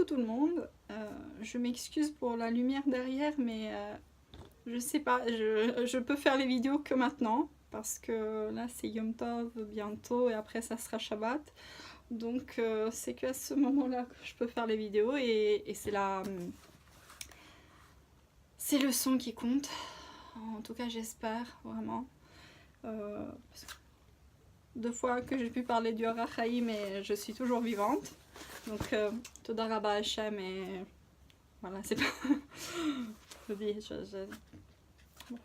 coucou tout le monde. Je m'excuse pour la lumière derrière, mais je sais pas, je peux faire les vidéos que maintenant. Parce que là c'est Yom Tov bientôt et après ça sera Shabbat. Donc c'est qu'à ce moment-là que je peux faire les vidéos et c'est le son qui compte. En tout cas j'espère vraiment. Parce que 2 fois que j'ai pu parler du Harachaï, mais je suis toujours vivante. Donc Toda Rabba Hashem et voilà, c'est pas... je dis,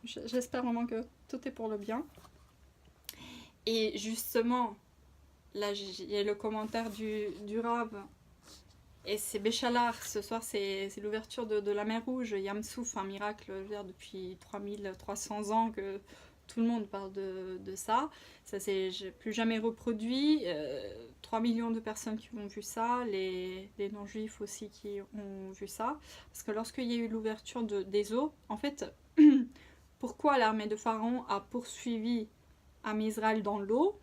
j'espère vraiment que tout est pour le bien. Et justement, là il y a le commentaire du Rav. Et c'est Béchalar, ce soir c'est l'ouverture de la mer Rouge, Yam Souf, un miracle, je veux dire, depuis 3300 ans que tout le monde parle de ça. Ça s'est plus jamais reproduit. 3 millions de personnes qui ont vu ça, les non-juifs aussi qui ont vu ça. Parce que lorsqu'il y a eu l'ouverture des eaux, en fait, pourquoi l'armée de Pharaon a poursuivi Israël dans l'eau?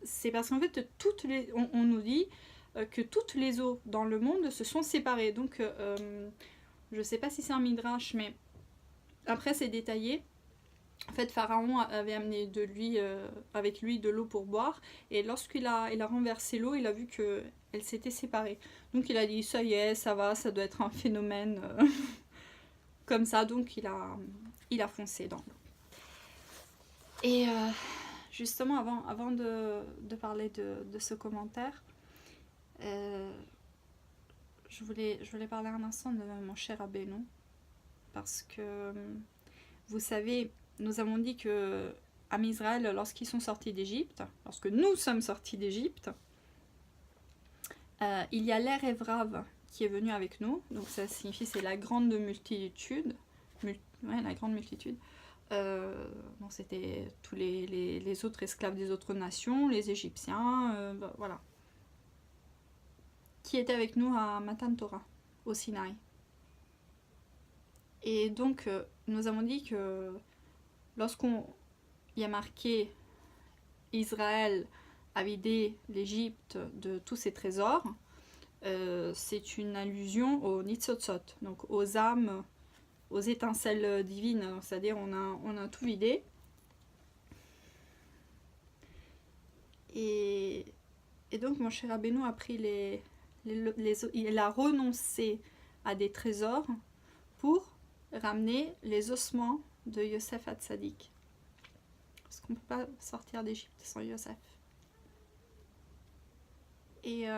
C'est parce qu'en fait, on nous dit que toutes les eaux dans le monde se sont séparées. Donc, je sais pas si c'est un midrash, mais après c'est détaillé. En fait, Pharaon avait amené avec lui de l'eau pour boire, et lorsqu'il a renversé l'eau, il a vu qu'elle s'était séparée. Donc il a dit, ça y est, ça va, ça doit être un phénomène comme ça, donc il a foncé dans l'eau. Et justement, avant de parler de ce commentaire, je voulais parler un instant de mon cher Rabbeinu, parce que, vous savez, nous avons dit que Am Israël, lorsqu'ils sont sortis d'Égypte, lorsque nous sommes sortis d'Égypte, il y a l'Er Evrav qui est venu avec nous, donc ça signifie c'est la grande multitude, la grande multitude. Donc c'était tous les autres esclaves des autres nations, les Égyptiens, voilà, qui étaient avec nous à Matan Torah, au Sinaï. Et donc nous avons dit que lorsqu'on y a marqué Israël a vidé l'Égypte de tous ses trésors, c'est une allusion aux Nitzotzot, donc aux âmes, aux étincelles divines, c'est-à-dire on a tout vidé. Et donc mon cher Rabbeinu a pris il a renoncé à des trésors pour ramener les ossements de Yosef Hatzadik. Parce qu'on ne peut pas sortir d'Égypte sans Yosef. Et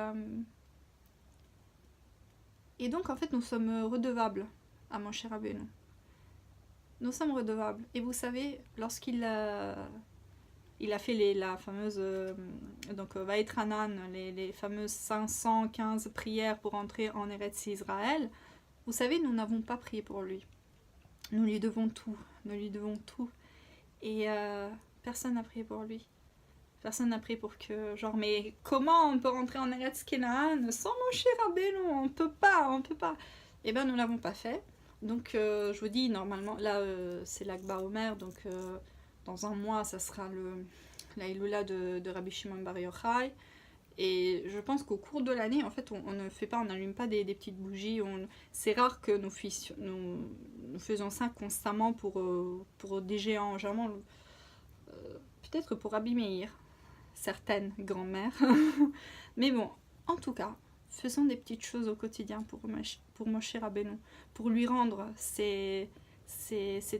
donc en fait nous sommes redevables à mon cher Rabbeinu. Nous sommes redevables. Et vous savez, lorsqu'il a fait la fameuse donc Vaetranan, les fameuses 515 prières pour entrer en Eretz Israël, vous savez, nous n'avons pas prié pour lui. Nous lui devons tout. Et personne n'a prié pour lui. Personne n'a prié pour que, genre, mais comment on peut rentrer en Eretz Kenaan sans Moshe Rabbeinu? On peut pas. Eh ben, nous l'avons pas fait. Donc, je vous dis, normalement, là, c'est l'Ag Baomer, donc dans un mois, ça sera la Iloula de Rabbi Shimon Bar Yochai. Et je pense qu'au cours de l'année, en fait, on n'allume pas des petites bougies. C'est rare que nous faisons ça constamment pour des géants. Généralement, peut-être pour Rabbi Meir, certaines grand-mères. Mais bon, en tout cas, faisons des petites choses au quotidien pour Moshe Rabbeinu, pour lui rendre ces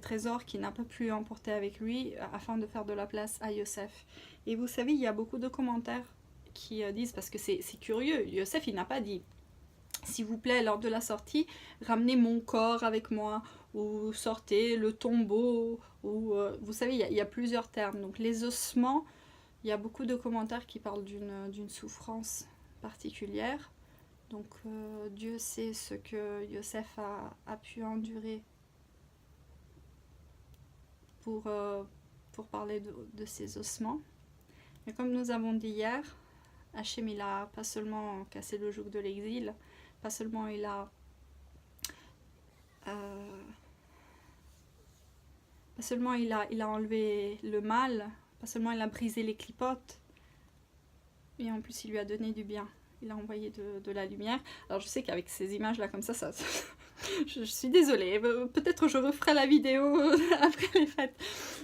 trésors qu'il n'a pas pu emporter avec lui, afin de faire de la place à Yosef. Et vous savez, il y a beaucoup de commentaires qui disent, parce que c'est curieux, Yosef il n'a pas dit s'il vous plaît lors de la sortie ramenez mon corps avec moi, ou sortez le tombeau, ou vous savez il y a plusieurs termes, donc les ossements, il y a beaucoup de commentaires qui parlent d'une souffrance particulière, donc Dieu sait ce que Yosef a pu endurer pour parler de ses ossements. Mais comme nous avons dit hier, Hachem il a pas seulement cassé le joug de l'exil, pas seulement il a enlevé le mal, pas seulement il a brisé les clipotes, mais en plus il lui a donné du bien. il a envoyé de la lumière. Alors je sais qu'avec ces images là comme ça je suis désolée, peut-être je referai la vidéo après les fêtes.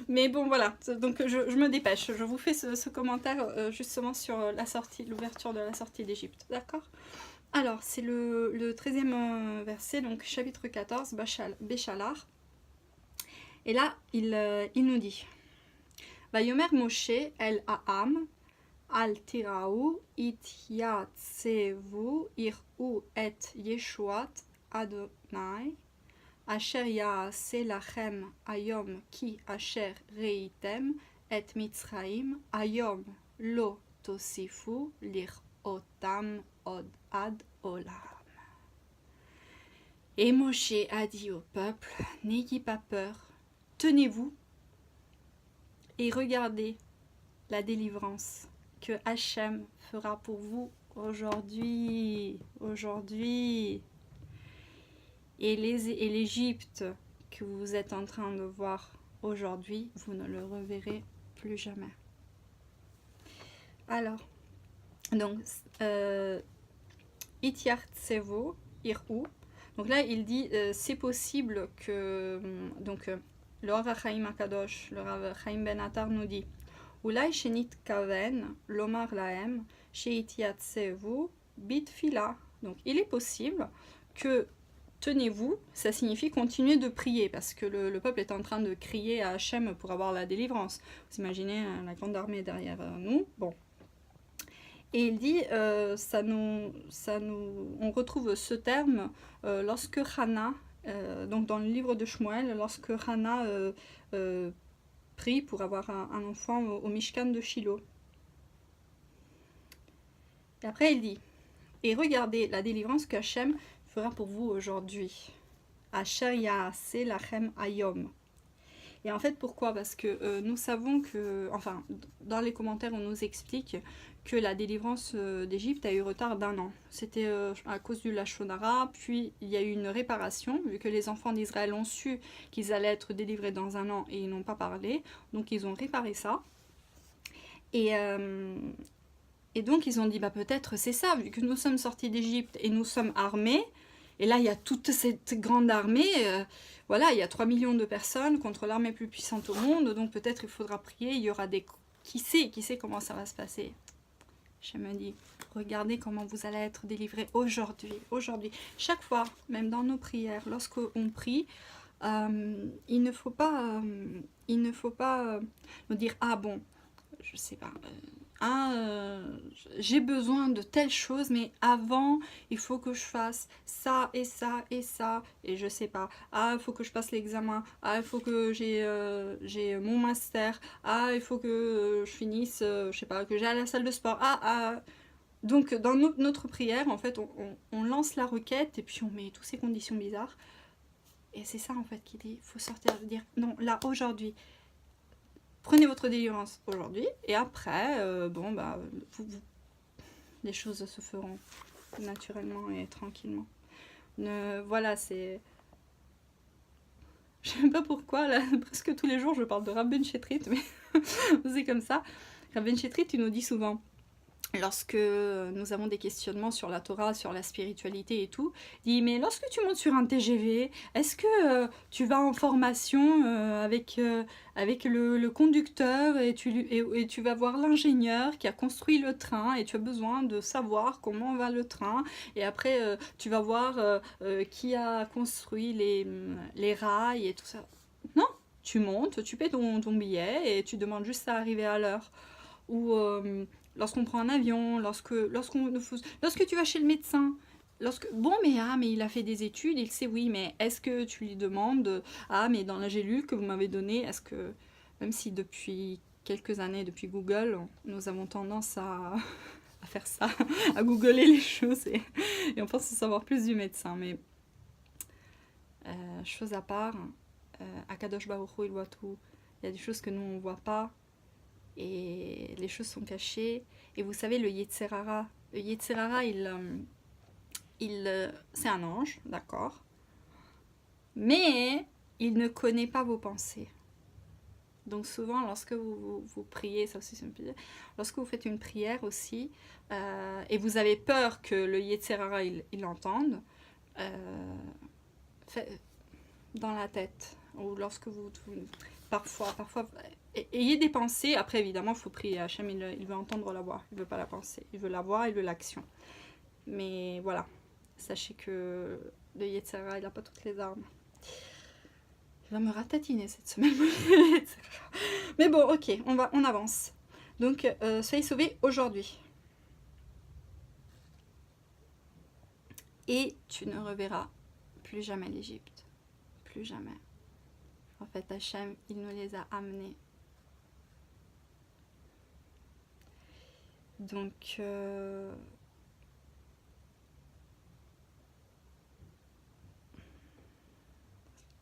Mais bon voilà, donc je me dépêche, je vous fais ce commentaire justement sur l'ouverture de la sortie d'Égypte, d'accord? Alors c'est le 13e verset, donc chapitre 14, Béchalar. Et là il nous dit Vayomer Moshe el Ha'am Al tiraou it yatsevu ir'u et yeshuat Adonai asher ya'ase lachem ayom ki asher reitem et Mitzraim ayom lo tosifu lir'otam od ad olam. Et Moshe a dit au peuple, n'ayez pas peur, tenez-vous et regardez la délivrance que Hachem fera pour vous aujourd'hui. Et l'Égypte que vous êtes en train de voir aujourd'hui, vous ne le reverrez plus jamais. Alors, donc, Itiartsevo, Ir'u. Donc là, il dit, c'est possible que... Donc, le Rav Chaim Akadosh, le Rav Chaim Ben Attar nous dit Ulai shenit kaven lomar laem sheitiatsevu bitfila. Donc il est possible que tenez-vous, ça signifie continuer de prier parce que le peuple est en train de crier à Hachem pour avoir la délivrance. Vous imaginez la grande armée derrière nous. Bon. Et il dit, on retrouve ce terme lorsque Hana, donc dans le livre de Shmuel, lorsque Hana prie pour avoir un enfant au Mishkan de Shiloh. Et après il dit, et regardez la délivrance que Hachem fera pour vous aujourd'hui. Asher ya'ase lachem ayom. Et en fait, pourquoi? Parce que nous savons que, enfin, dans les commentaires, on nous explique que la délivrance d'Égypte a eu retard d'1 an. C'était à cause du Lashon Hara, puis il y a eu une réparation, vu que les enfants d'Israël ont su qu'ils allaient être délivrés dans 1 an et ils n'ont pas parlé, donc ils ont réparé ça. Et donc ils ont dit, bah peut-être c'est ça, vu que nous sommes sortis d'Égypte et nous sommes armés, et là il y a toute cette grande armée, voilà, il y a 3 millions de personnes contre l'armée plus puissante au monde, donc peut-être il faudra prier, il y aura des... Qui sait comment ça va se passer? Je me dis, regardez comment vous allez être délivrés aujourd'hui. Chaque fois, même dans nos prières, lorsqu'on prie, il ne faut pas nous dire, ah bon, je sais pas, j'ai besoin de telle chose, mais avant, il faut que je fasse ça et ça et ça, et je sais pas, il faut que je passe l'examen, il faut que j'ai mon master, il faut que je finisse, je sais pas, que j'aille à la salle de sport, Donc, dans notre prière, en fait, on lance la requête, et puis on met toutes ces conditions bizarres, et c'est ça, en fait, qui dit, il faut sortir, dire, non, là, aujourd'hui, prenez votre délivrance aujourd'hui, et après, les choses se feront naturellement et tranquillement. Voilà, c'est... Je sais pas pourquoi, là, presque tous les jours, je parle de Rav Ben Shetrit, mais c'est comme ça. Rav Ben Shetrit, il nous dit souvent, lorsque nous avons des questionnements sur la Torah, sur la spiritualité et tout, il dit, mais lorsque tu montes sur un TGV, est-ce que tu vas en formation avec le conducteur et tu vas voir l'ingénieur qui a construit le train et tu as besoin de savoir comment va le train et après tu vas voir qui a construit les rails et tout ça. Non, tu montes, tu paies ton billet et tu demandes juste à arriver à l'heure. Ou... lorsqu'on prend un avion, lorsque tu vas chez le médecin, mais il a fait des études, il sait, oui, mais est-ce que tu lui demandes, mais dans la gélule que vous m'avez donnée, est-ce que, même si depuis quelques années, depuis Google, nous avons tendance à faire ça, à googler les choses, et on pense savoir plus du médecin, mais chose à part, Akadosh Baruch Hu, il voit tout, il y a des choses que nous on voit pas, et les choses sont cachées. Et vous savez, le Yetzer Hara, c'est un ange, d'accord, mais il ne connaît pas vos pensées. Donc souvent, lorsque vous priez, ça aussi c'est une prière, lorsque vous faites une prière aussi, et vous avez peur que le Yetzer Hara il l'entende, dans la tête, ou lorsque parfois, ayez des pensées, après évidemment il faut prier, Hachem il veut entendre la voix, il veut pas la pensée, il veut la voix, il veut l'action. Mais voilà, sachez que le Yetzer Hara il n'a pas toutes les armes. Il va me ratatiner cette semaine. Mais bon, ok, on avance. Donc, soyez sauvés aujourd'hui. Et tu ne reverras plus jamais l'Égypte. Plus jamais. En fait, Hachem, il nous les a amenés. Donc,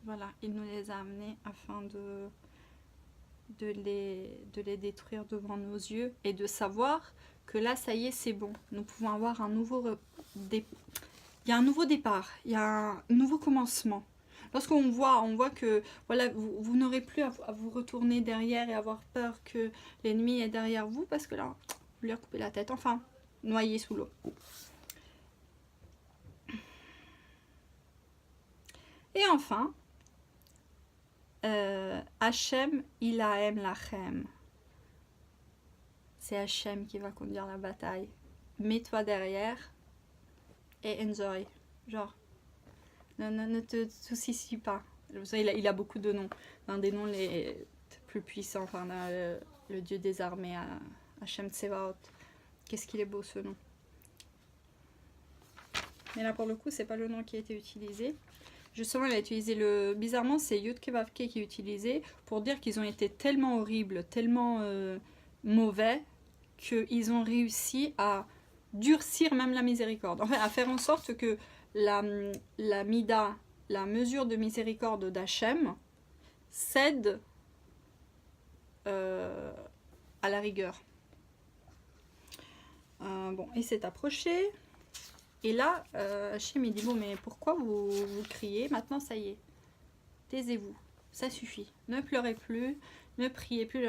voilà, il nous les a amenés afin de les détruire devant nos yeux et de savoir que là, ça y est, c'est bon. Nous pouvons avoir un nouveau... Il y a un nouveau départ, il y a un nouveau commencement. Lorsqu'on voit que voilà, vous n'aurez plus à vous retourner derrière et avoir peur que l'ennemi est derrière vous, parce que là, vous lui avez coupé la tête, enfin, noyé sous l'eau. Et enfin, Hachem, Ilahem Lachem. C'est Hachem qui va conduire la bataille. Mets-toi derrière et enjoy. Genre, ne te soucie pas. Il a beaucoup de noms. L'un des noms les plus puissants, enfin, le dieu des armées, Hachem Tsevaot. Qu'est-ce qu'il est beau ce nom. Mais là, pour le coup, c'est pas le nom qui a été utilisé. Justement, il a utilisé bizarrement, c'est Yud-Ke Vav-Ke qui est utilisé pour dire qu'ils ont été tellement horribles, tellement mauvais, qu'ils ont réussi à durcir même la miséricorde. Enfin, à faire en sorte que la mida, la mesure de miséricorde d'Hachem, cède à la rigueur. Bon, il s'est approché. Et là, Hachem il dit, bon, mais pourquoi vous criez? Maintenant, ça y est. Taisez-vous. Ça suffit. Ne pleurez plus. Ne priez plus.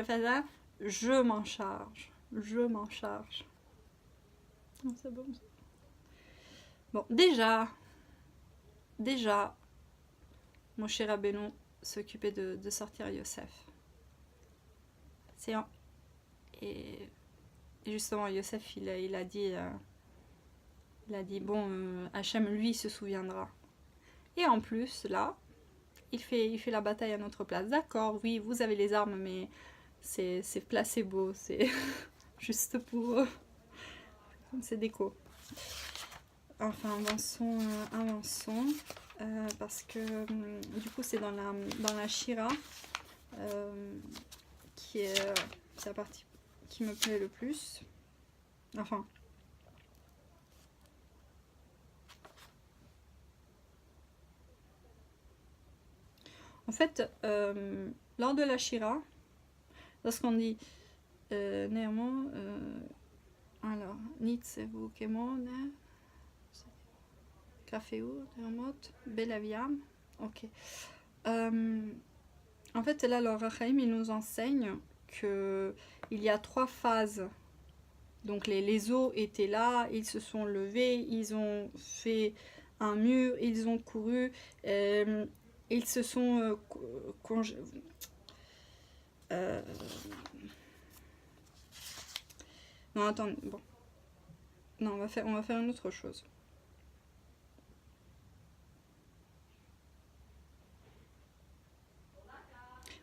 Je m'en charge. Je m'en charge. C'est bon. Bon, déjà, mon cher Rabbeinu s'occupait de sortir Yosef. Et justement, Yosef, il a dit... Il a dit, bon, Hachem, lui, se souviendra. Et en plus, là, il fait la bataille à notre place. D'accord, oui, vous avez les armes, mais c'est placebo, c'est juste pour... c'est déco. Enfin, avançons. Parce que, du coup, c'est dans la Shira, qui est la partie qui me plaît le plus. Enfin... En fait, lors de la Shira, lorsqu'on dit néanmoins, alors, Nitsevu Kemon, Kafeu, Nermot, Belaviam, ok. En fait, là, le Rachaim, il nous enseigne qu'il y a 3 phases. Donc, les eaux étaient là, ils se sont levés, ils ont fait un mur, ils ont couru. Ils se sont non, attendez, bon. Non, on va faire une autre chose.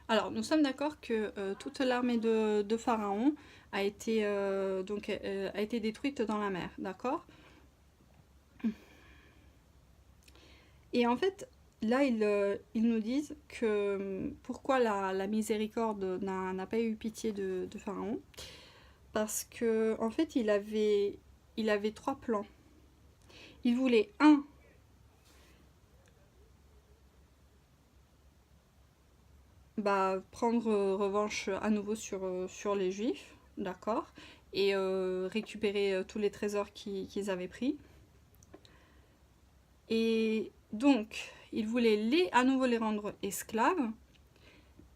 Alors, nous sommes d'accord que toute l'armée de Pharaon a été détruite dans la mer, d'accord? Et en fait, là, ils nous disent que pourquoi la miséricorde n'a pas eu pitié de Pharaon. Parce que en fait, il avait 3 plans. Il voulait, prendre revanche à nouveau sur les Juifs, d'accord, et récupérer tous les trésors qu'ils avaient pris. Et donc, il voulait à nouveau les rendre esclaves.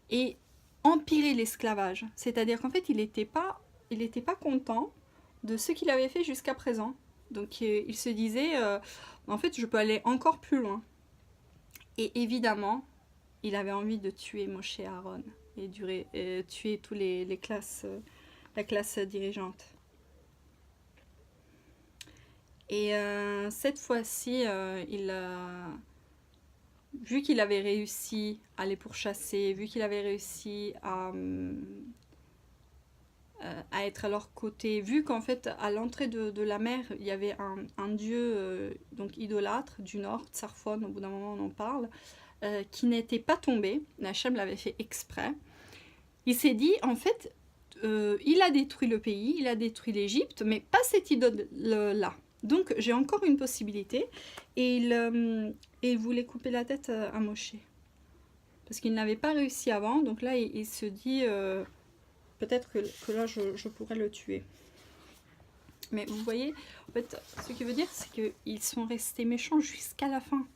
Et empirer l'esclavage. C'est-à-dire qu'en fait, il n'était pas content de ce qu'il avait fait jusqu'à présent. Donc il se disait, en fait, je peux aller encore plus loin. Et évidemment, il avait envie de tuer Moshe Aaron et tuer tous les classes, la classe dirigeante. Et cette fois-ci, vu qu'il avait réussi à les pourchasser, vu qu'il avait réussi à être à leur côté, vu qu'en fait à l'entrée de la mer il y avait un dieu donc idolâtre du nord, Tsarfon, au bout d'un moment on en parle, qui n'était pas tombé, Hachem l'avait fait exprès. Il s'est dit en fait il a détruit le pays, il a détruit l'Égypte, mais pas cet idole là. Donc j'ai encore une possibilité, et il voulait couper la tête à Moshe parce qu'il n'avait pas réussi avant. Donc là il se dit peut-être que là, je pourrais le tuer. Mais vous voyez, en fait, ce qui veut dire, c'est qu'ils sont restés méchants jusqu'à la fin.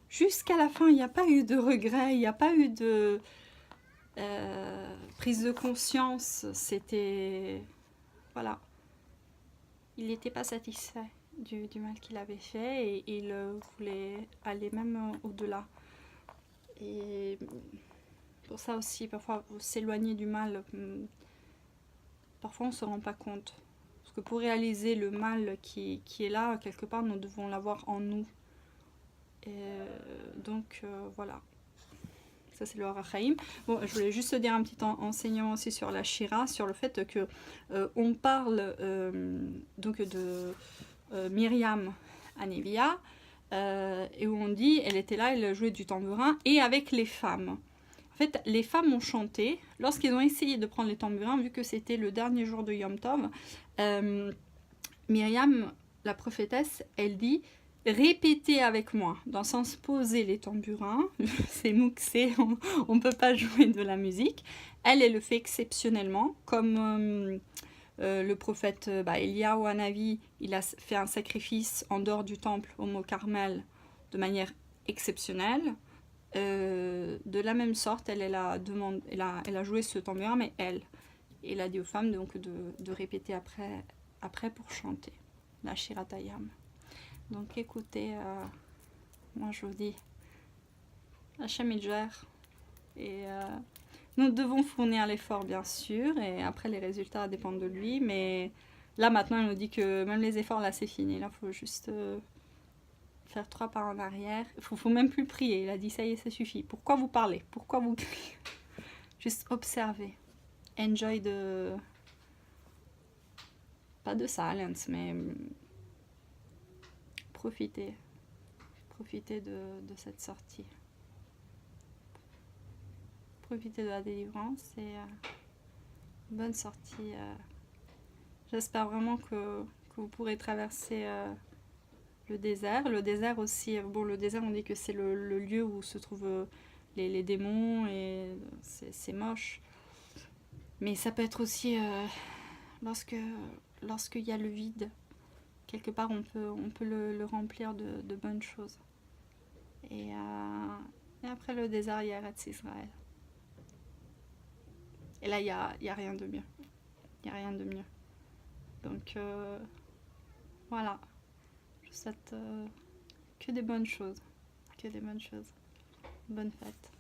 Jusqu'à la fin, il n'y a pas eu de regret, il n'y a pas eu de prise de conscience. C'était... Voilà. Il n'était pas satisfait du mal qu'il avait fait, et il voulait aller même au-delà. Et pour ça aussi, parfois, s'éloigner du mal... Parfois on ne se rend pas compte. Parce que pour réaliser le mal qui est là, quelque part, nous devons l'avoir en nous. Donc voilà. Ça c'est le Har HaChaim. Bon, je voulais juste dire un petit enseignement aussi sur la Shira, sur le fait que on parle donc de Myriam Anevia, et où on dit, elle était là, elle jouait du tambourin, et avec les femmes. En fait, les femmes ont chanté lorsqu'ils ont essayé de prendre les tambourins, vu que c'était le dernier jour de Yom Tov. Myriam, la prophétesse, elle dit « Répétez avec moi », dans le sens poser les tambourins. C'est mouxé, on ne peut pas jouer de la musique. Elle le fait exceptionnellement, comme le prophète Eliyahu Hanavi, il a fait un sacrifice en dehors du temple au Mont Carmel de manière exceptionnelle. De la même sorte, elle a joué ce tambourin, mais elle a dit aux femmes donc de répéter après pour chanter la Shirat Hayam. Donc écoutez, moi je vous dis, Hachem il gère, et nous devons fournir l'effort bien sûr, et après les résultats dépendent de lui, mais là maintenant il nous dit que même les efforts là c'est fini, là il faut juste... faire 3 pas en arrière. Il faut même plus prier. Il a dit ça y est, ça suffit. Pourquoi vous parlez? Pourquoi vous criez? Juste observer. Enjoy de... Pas de silence, mais... Profitez. Profitez de cette sortie. Profitez de la délivrance, et bonne sortie. J'espère vraiment que vous pourrez traverser... le désert. Le désert aussi, bon, le désert on dit que c'est le lieu où se trouvent les démons, et c'est moche. Mais ça peut être aussi lorsqu'il y a le vide, quelque part on peut le remplir de bonnes choses. Et après le désert, il y a Eretz Israël. Et là, il y a rien de mieux. Il n'y a rien de mieux. Donc, voilà. Je souhaite que des bonnes choses. Que des bonnes choses. Bonne fête.